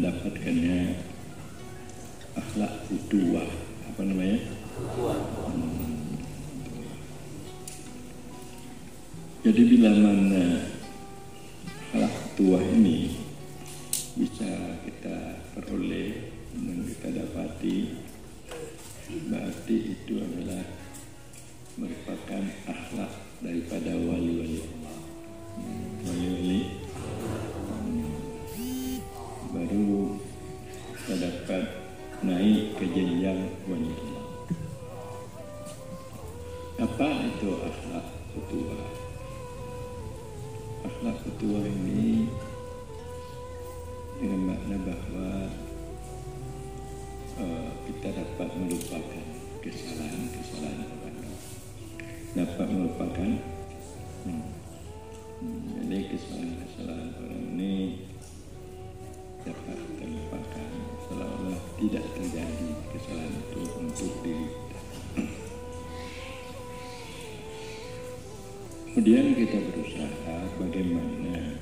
mendapatkannya akhlak utuwah. Apa namanya? Jadi bila mana akhlak utuwah ini bisa kita peroleh dan kita dapati, berarti itu adalah merupakan akhlak daripada wali-wali Allah. Wali-wali baru kita dapat naik ke jenjang wali Allah. Apa itu akhlak utuwah? Akhlak utuwah ini dengan makna bahwa kita dapat melupakan kesalahan orang, dapat melupakan jadi kesalahan orang ini dapat terlupakan, seolah-olah tidak terjadi kesalahan itu untuk diri kita. Kemudian kita berusaha bagaimana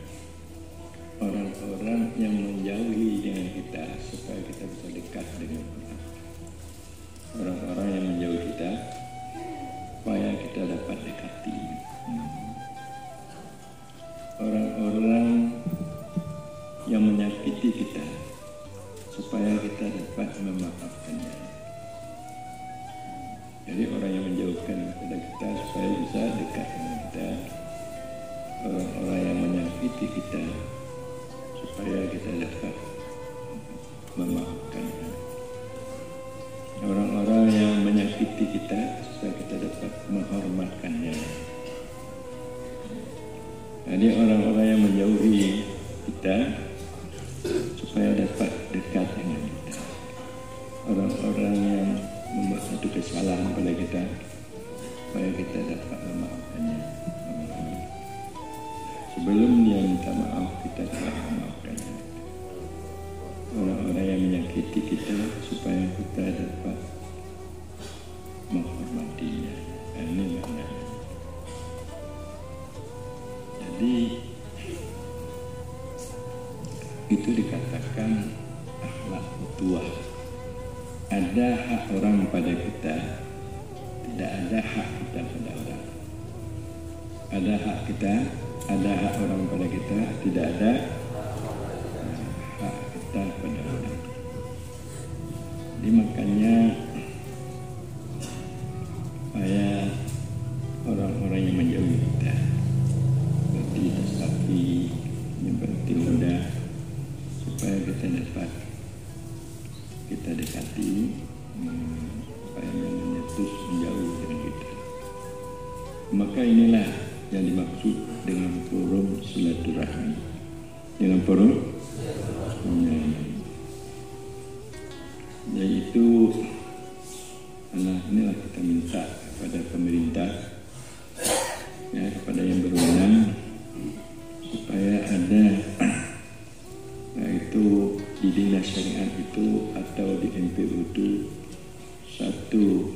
orang-orang yang menjauhi dengan kita supaya kita bisa dekat dengan orang. Orang-orang yang menjauhi kita supaya kita dapat dekati. Orang-orang yang menyakiti kita supaya kita dapat memaafkannya. Jadi orang yang menjauhkan kepada kita supaya bisa dekat dengan kita. Orang-orang yang menyakiti kita supaya kita dapat memaafkannya. Orang-orang yang menyakiti kita supaya kita dapat menghormatkannya. Jadi orang-orang yang menjauhi kita supaya dapat dekat dengan kita. Orang-orang yang membuat satu kesalahan pada kita supaya kita dapat memaafkannya. Sebelum dia minta maaf, kita telah memaafkannya. Orang-orang yang menyakiti kita supaya kita dapat menghormatinya. Ini maknanya. Jadi itu dikatakan akhlak utuwah. Ada hak orang pada kita, tidak ada hak kita pada orang. Ada hak kita, ada hak orang pada kita, tidak ada hak kita pada orang. Jadi makanya supaya orang-orang yang menjauhi kita berarti sapi yang berarti mudah, supaya kita dapat kita dekati, supaya terus menjauh dari kita. Maka inilah yang dimaksud dengan forum silaturahmi. Dengan forum yaitu inilah kita minta kepada pemerintah, ya, kepada yang berwenang, supaya ada yaitu di dinas syariat itu atau di MPU itu satu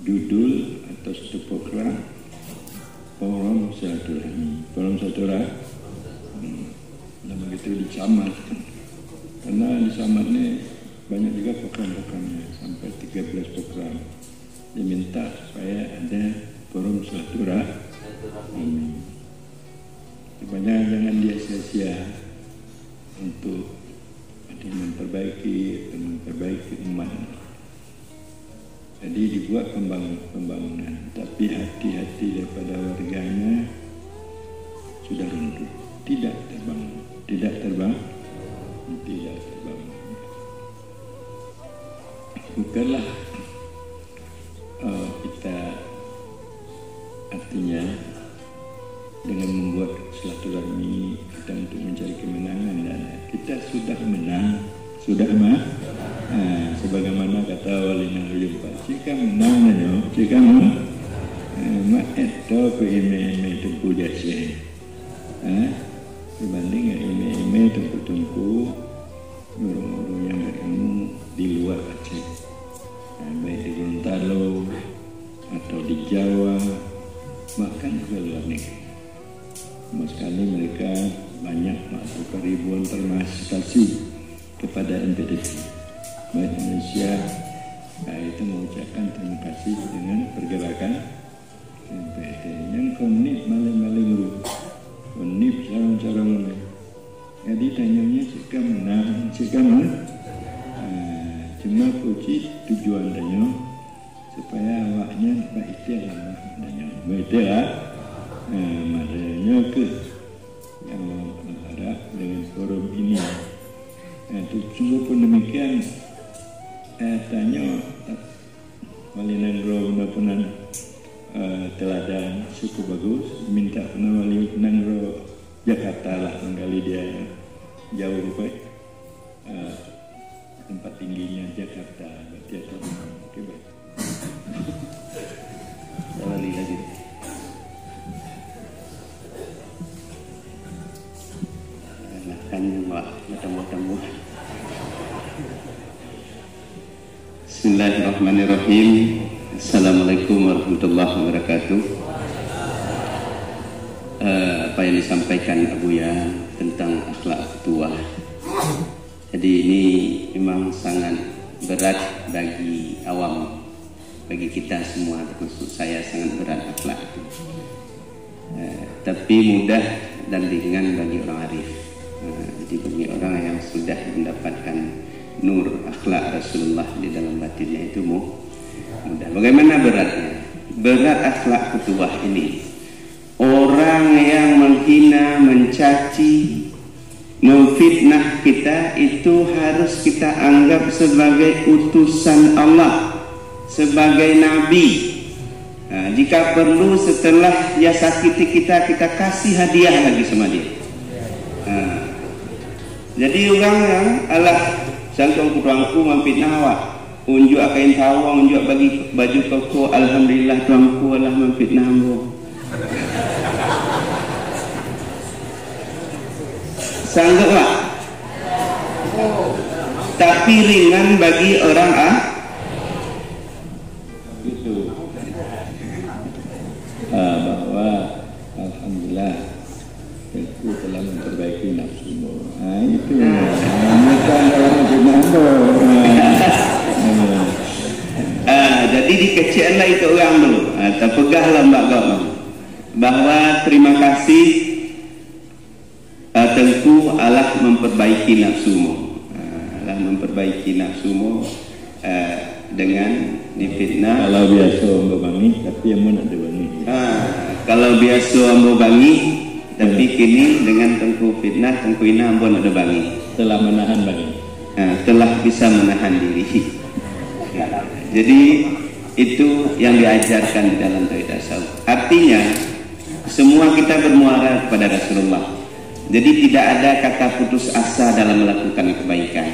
judul atau satu program forum silaturahmi. Forum silaturahmi dan begitu di camat, karena di camat ini banyak juga program-programnya, sampai 13 program. Diminta supaya ada forum silaturahmi. Supaya jangan dia sia-sia untuk memperbaiki umat. Jadi dibuat pembangunan, tapi hati-hati daripada warganya sudah runtuh, tidak terbangun. Bukanlah kita artinya dengan membuat silaturahmi kita untuk mencari kemenangan, dan kita sudah menang, sebagaimana kata wali Nabi Pak, jika menang jika mak itu ime tempu jasa, dibanding ime tempu guru-guru yang berilmu di luar Aceh, baik di Gorontalo atau di Jawa, bahkan juga luar negeri. Sekali mereka banyak masuk ke ribuan termasukasi kepada MPDC. Bank Indonesia itu mengucapkan terima kasih dengan pergerakan MPD yang konip maling-maling lu, konip sarang-sarang mulai. Jadi tanyanya jika menang, jika mana? Cuma kunci tujuan tanya supaya awaknya dapat ikhtiar tanya. Betul lah. Maknanya ke yang harap dengan forum ini. Sungguh pun demikian. Tanya Wali Nanggro benar-benar teladan cukup bagus. Minta Wali Nanggro Jakarta lah menggali dia jauh baik. Tempat tingginya Jakarta. Berarti ada oke baik. Wali lagi. Kan macam-macam. Bismillahirrahmanirrahim. Assalamualaikum warahmatullahi wabarakatuh. Apa yang disampaikan Abuya tentang akhlak tua. Jadi ini memang sangat berat bagi awam, bagi kita semua, termasuk saya sangat berat akhlak itu. Tapi mudah dan ringan bagi orang arif. Jadi bagi orang yang sudah mendapatkan nur akhlak Rasulullah di dalam batinnya itu mudah. Bagaimana beratnya? Berat akhlak ketuah ini. Orang yang menghina, mencaci, memfitnah kita itu harus kita anggap sebagai utusan Allah, sebagai nabi. Jika perlu setelah dia sakiti kita, kita kasih hadiah lagi sama dia. Jadi orang yang alah sangkong tuangku memfitnah awak, unjuk kain tawang, unjuk bagi baju koko, alhamdulillah tuangku alah memfitnah ambo. Sanggup tak? Tapi ringan bagi orang itu bahwa alhamdulillah itu telah memperbaiki nafsumu. Itu bukan orang jenazah. Jadi dikecillah itu orang dulu. Terpegahlah mbak kau bahwa terima kasih tentu Allah memperbaiki nafsumu. Allah memperbaiki nafsumu dengan difitnah. Kalau biasa ambo bangi, tapi yang mana ada bangi. Kalau biasa ambo bangi, tapi kini dengan tengku fitnah, tengku ina ambo ada bangi. Telah menahan bangi. Telah bisa menahan diri. Jadi itu yang diajarkan di dalam tauhid tasawuf. Artinya semua kita bermuara kepada Rasulullah. Jadi tidak ada kata putus asa dalam melakukan kebaikan.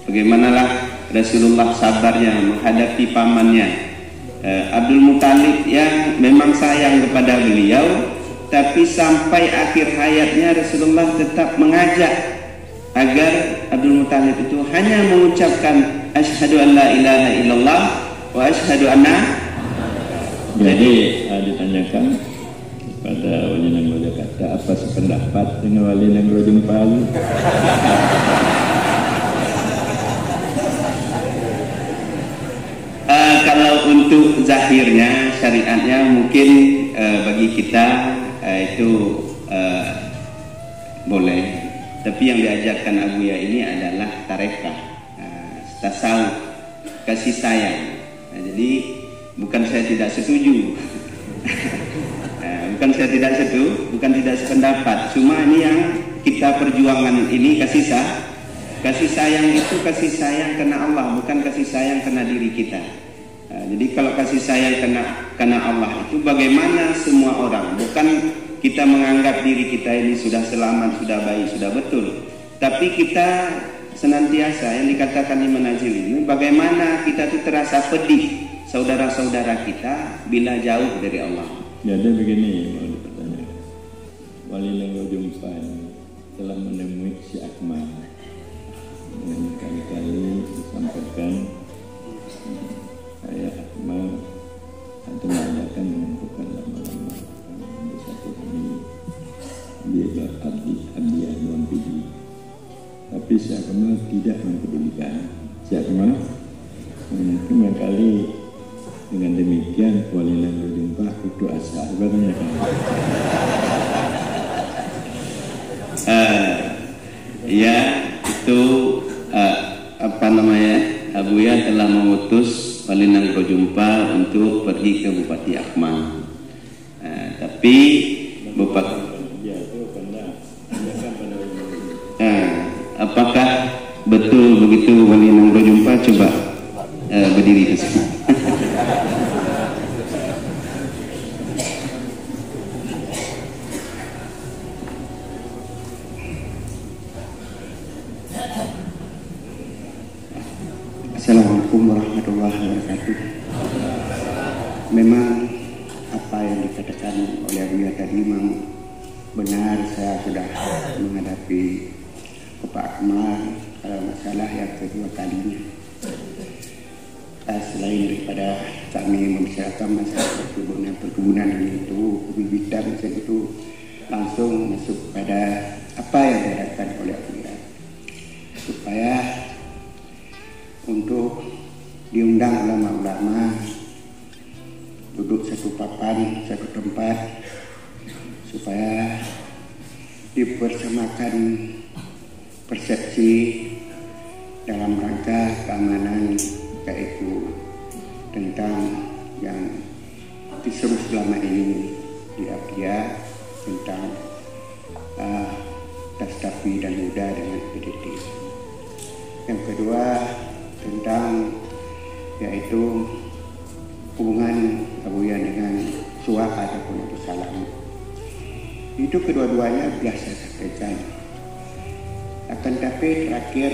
Bagaimanalah Rasulullah sabarnya menghadapi pamannya Abdul Muthalib yang memang sayang kepada beliau, tapi sampai akhir hayatnya Rasulullah tetap mengajak agar Abdul Muthalib itu hanya mengucapkan asyhadu an la ilaha illallah wa asyhadu anna. Jadi ditanyakan pada Wali Nanggro Jakarta, apa sependapat dengan Wali Nanggro Jempal? Kalau untuk zahirnya, syariatnya mungkin bagi kita itu boleh. Tapi yang diajarkan Abuya ini adalah tarekah, tasawuf, kasih sayang. Jadi bukan saya tidak setuju. Bukan saya tidak setuju, bukan tidak sependapat. Cuma ini yang kita perjuangan ini kasih sayang itu kasih sayang karena Allah, bukan kasih sayang karena diri kita. Jadi kalau kasih sayang karena Allah itu bagaimana semua orang, bukan kita menganggap diri kita ini sudah selamat, sudah baik, sudah betul. Tapi kita senantiasa yang dikatakan Imam Najil ini, bagaimana kita itu terasa pedih saudara-saudara kita bila jauh dari Allah. Jadi begini, mau dipertanyakan. Wali Nanggro Jempal telah menemui si Akmal dan kali-kali disampaikan saya Akmal atau mengajarkan menentukan lama-lama di satu hari dia abdi Tuan Pidi. Tapi si Akmal tidak mempedulikan. Siap kemana? Cuma kali dengan demikian walilah berjumpa itu asa sebenarnya kan. Ya itu Abuya telah mengutus Walinang Rojumpa untuk pergi ke Bupati Akmal. Tapi apakah betul begitu Walinang Rojumpa? Coba berdiri ke sini. Assalamualaikum warahmatullahi wabarakatuh. Memang apa yang dikatakan oleh Abuya tadi memang benar. Saya sudah menghadapi Pak Akmal masalah yang kedua kalinya. Selain daripada kami membicarakan masalah perkebunan itu, bidang itu langsung masuk pada apa yang dikatakan oleh Abuya, supaya untuk diundang ulama-ulama duduk satu papan, satu tempat, supaya dipersamakan persepsi dalam rangka keamanan, yaitu tentang yang disuruh selama ini di Abdia tentang Tastafi dan Muda dengan PDT. Yang kedua tentang yaitu hubungan Abuya dengan Suwak ataupun Abu Salam. Itu kedua-duanya biasa sampaikan. Akan tapi terakhir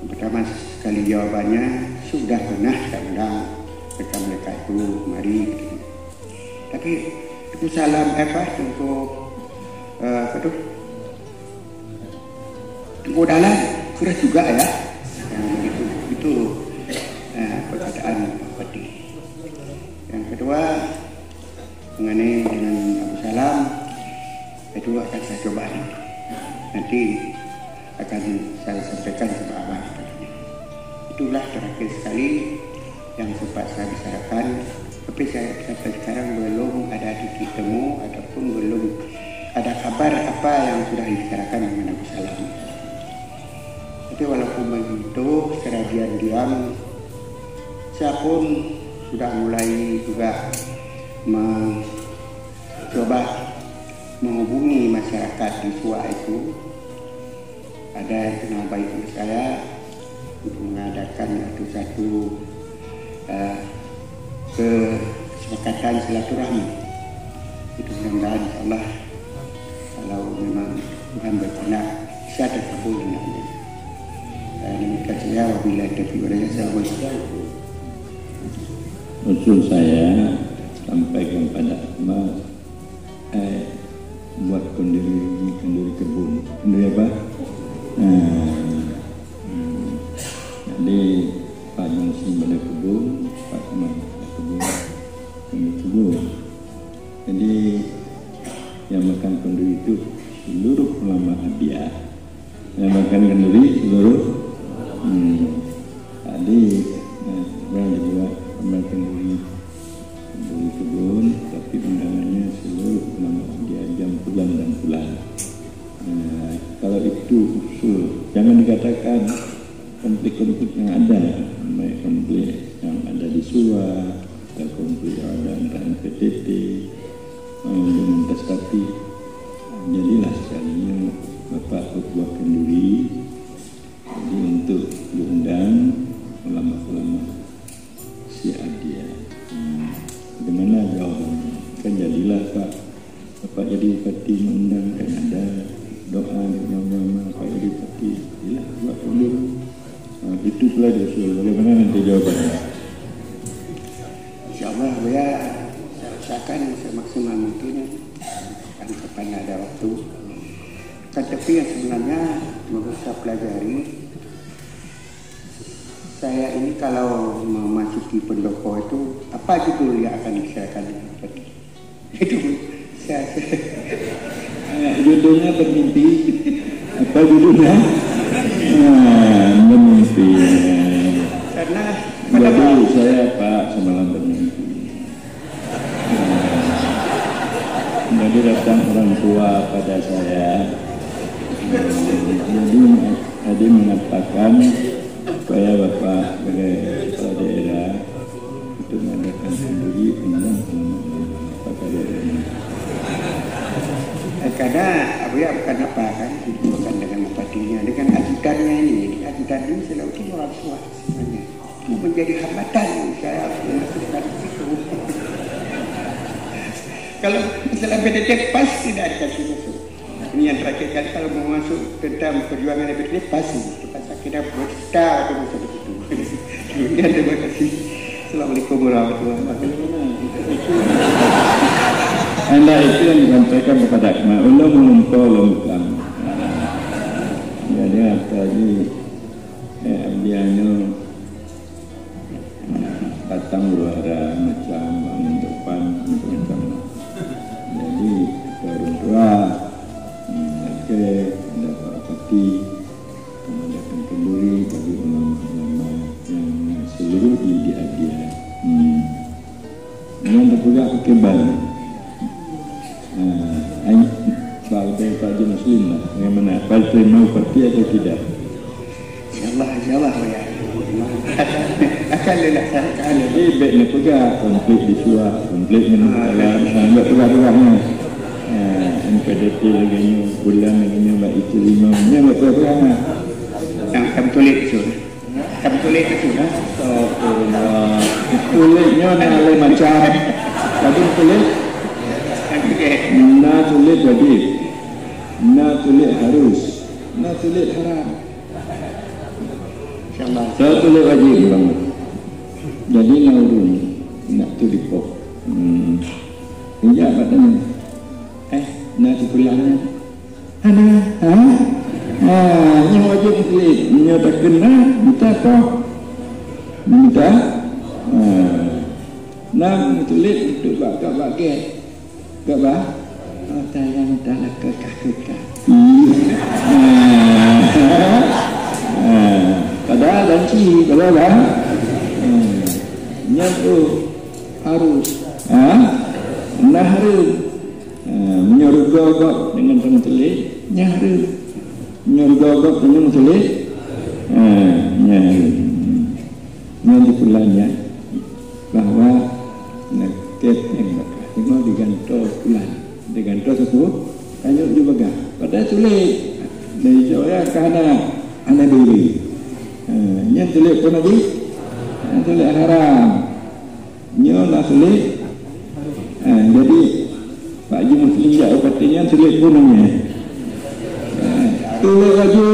pertama sekali jawabannya sudah pernah saya undang mereka itu mari. Tapi Abu Salam untuk dalam sudah juga ya. Itu perkataan Bupati. Yang kedua mengenai dengan Abu Salam itu akan saya coba nanti akan saya sampaikan kepada Abang. Itulah terakhir sekali yang sempat saya bicarakan, tapi saya sampai sekarang belum ada titik temu ataupun belum ada kabar apa yang sudah dibicarakan dengan Abu Salam. Tapi walaupun begitu, secara diam-diam saya pun sudah mulai juga mencoba menghubungi masyarakat di Suwak itu. Ada yang kenal baik dengan saya untuk mengadakan satu kesepakatan silaturahmi. Itu mudah-mudahan Allah kalau memang Tuhan berkenan bisa terkabul dengannya. Demikian saya wabillahi taufiq wal hidayah. Usul saya sampaikan pada Akmal, buat kenduri kebun, kenduri apa? Jadi Pak Yunus pada kebun, Pak Akmal kebun. Jadi yang makan kenduri itu seluruh ulama Abia, yang makan kenduri seluruh. Tadi yang dibuat makan kenduri kebun, tapi undangannya seluruh ulama Abia jam bulan dan bulan. Kalau itu usul, jangan dikatakan konflik-konflik yang ada, baik konflik yang ada di Suwak atau konflik yang ada antara PTT dengan Tastafi. Jadilah sekalinya Bapak buat kenduri, jadi untuk diundang ulama-ulama si Abdia. Bagaimana jawabannya? Kan jadilah Bapak jadi bupati mengundang, kan ada doa ulama Pak jadi bupati, jadilah buat kenduri. Itu pula usul. Bagaimana nanti jawabannya? InsyaAllah ya, saya usahakan semaksimal mungkin kan kapan ada waktu. Kan tapi yang sebenarnya perlu saya pelajari, saya ini kalau memasuki pendopo itu apa judul yang akan diserahkan tadi? Itu saya judulnya bermimpi. Apa judulnya? Karena Jadi saya Pak semalam bermimpi. Jadi datang orang tua pada saya. Jadi tadi mengatakan supaya Bapak sebagai kepala daerah untuk mengadakan sendiri undang kepala daerah. karena Abuya bukan apa kan, bukan dengan bupatinya, dengan ajudannya ini. Ajudan ini selalu itu orang tua sebenarnya. Itu menjadi hambatan saya harus memasukkan itu. Kalau misalnya PDT pasti tidak dikasih masuk. Ini yang terakhir kali kalau mau masuk tentang perjuangan PDT pasti kita kira bersta atau macam itu. Demikian, terima kasih. Assalamualaikum warahmatullahi wabarakatuh. Anda itu yang disampaikan kepada Akmal Allah mengumpul lengkap. Jadi tadi Abdiano datang berada macam depan macam. Jadi orang tua ada Pak Bupati mengadakan kenduri bagi ulama-ulama yang seluruh di hadiah. Yang juga kebal. Bagai Pak Haji Muslim lah, bagaimana? Pak terima parti atau tidak? InsyaAllah ya. Akan dilaksanakan. Jadi baiknya pegang konflik di suap, konflik dalam sangat pegang-pegangnya. NPDP lagi bulan lagi Mbak Itu Lima, ni Mbak pegang. Yang kami tulis itu. Kami tulis itu. Tulisnya nak macam, tadi tulis. Na tulis wajib, na tulis harus, na tulis haram. InsyaAllah. Saya tulis wajib banget. Jadi naurun nak tulis kok. Iya katanya. Nak dikulangnya. Ada. Yang wajib tulis. Yang tak kena minta kok. Minta. Nak tulis untuk bagai. Kebah, tayang dalam kekah-kekah. Kada dan ci, kada lah. Nyabu harus, nahru, menyuruh gogok dengan tangan telik, nahru, menyuruh gogok dengan telik, nahru. Nanti pulangnya bahwa nakit yang mau digantol pulang, digantol satu, kayu juga gak. Pada sulit, dari Jawa kerana anak diri. Yang sulit pun lagi, yang sulit haram. Yang nak sulit, jadi Pak Haji Muslim ya, katanya sulit pun namanya. Sulit lagi.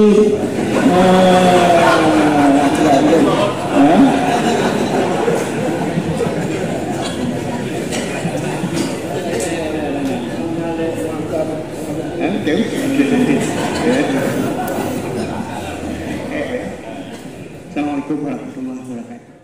Assalamualaikum warahmatullahi wabarakatuh.